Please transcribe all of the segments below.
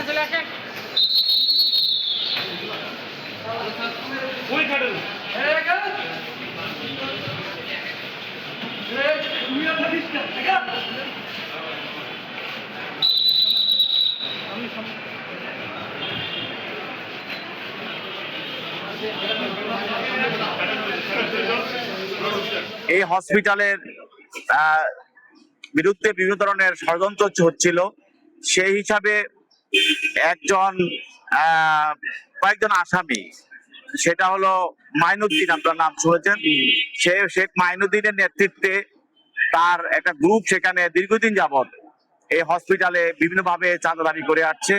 চলে আসেন ওই কাটেন এই হসপিটালের বিরুদ্ধে বিভিন্ন ধরনের ষড়যন্ত্র হচ্ছিল। সেই হিসাবে কয়েকজন আসামি, সেটা হলো মাইনুদ্দিন, আপনার নাম শুনেছেন, শেখ মাইনুদ্দিনের নেতৃত্বে তার একটা গ্রুপ সেখানে দীর্ঘদিন যাবৎ এই হসপিটালে বিভিন্নভাবে চাঁদা দাবি করে আসছে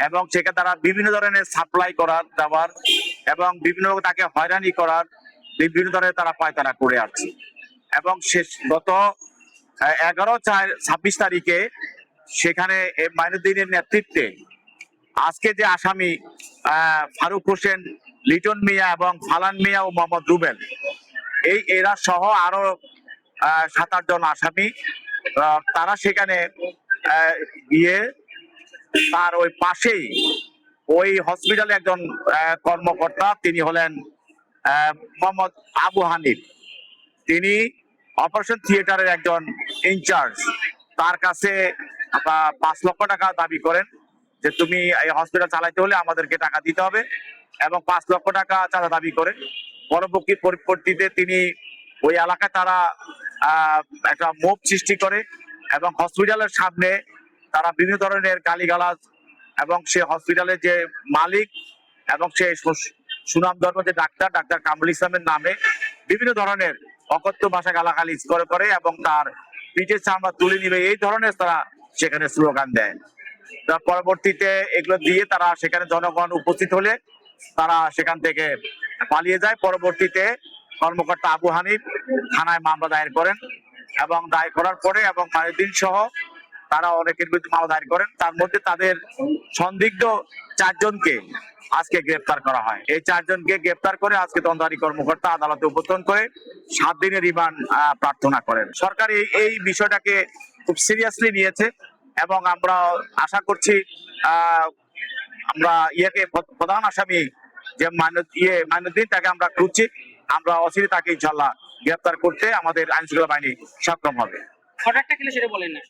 এবং সেখানে তারা বিভিন্ন ধরনের সাপ্লাই করার দেওয়ার এবং বিভিন্ন তাকে হয়রানি করার বিভিন্ন ধরনের তারা পায়তারা করে আসছে। এবং শেষ গত 11/4/26 তারিখে সেখানে মাইনুদ্দিনের নেতৃত্বে আজকে যে আসামি ফারুক হোসেন, লিটন মিয়া এবং ফালান মিয়া ও মোহাম্মদ রুবেল, এরা সহ আরো 7-8 জন আসামি, তারা সেখানে গিয়ে তার ওই পাশেই ওই হসপিটালে একজন কর্মকর্তা, তিনি হলেন মোহাম্মদ আবু হানিফ, তিনি অপারেশন থিয়েটারের একজন ইনচার্জ, তার কাছে 5 লক্ষ টাকা দাবি করেন যে তুমি এই হসপিটাল চালাইতে হলে আমাদেরকে টাকা দিতে হবে, এবং 5 লক্ষ টাকা চাঁদা দাবি করেন। পরবর্তীতে তিনি ওই এলাকায় তারা একটা মোব সৃষ্টি করে এবং হসপিটালের সামনে তারা বিভিন্ন ধরনের গালিগালাজ এবং সে হসপিটালের যে মালিক এবং সে সুনামধন্য যে ডাক্তার কামরুল ইসলামের নামে বিভিন্ন ধরনের অকথ্য ভাষা গালাগালি করে এবং তার পিঠের চামড়া তুলে নিবে, এই ধরনের তারা সেখানে স্লোগান দেয়। তার পরবর্তীতে এগুলো দিয়ে তারা সেখানে জনগণ উপস্থিত হলে তারা সেখান থেকে পালিয়ে যায়। পরবর্তীতে কর্মকর্তা আবু হানিফ থানায় মামলা দায়ের করেন এবং দায়ের করার পরে এবং মাইনুদ্দিন সহ তারা অনেকের বিরুদ্ধে মামলা দায়ের করেন। তার মধ্যে তাদের সন্দিগ্ধ 4 জনকে আজকে গ্রেফতার করা হয়। এই 4 জনকে গ্রেফতার করে আজকে তদন্তকারী কর্মকর্তা আদালতে উপস্থাপন করে 7 দিনের রিমান্ড প্রার্থনা করেন। সরকার এই বিষয়টাকে খুব সিরিয়াসলি নিয়েছে এবং আমরা আশা করছি আমরা প্রধান আসামি যে মাইনুদ্দিন, তাকে আমরা খুঁজছি, আমরা অচিরে তাকে ইনশাল্লাহ গ্রেফতার করতে আমাদের আইনশৃঙ্খলা বাহিনী সক্ষম হবে। অর্ডারটা কি সেটা বলেন না।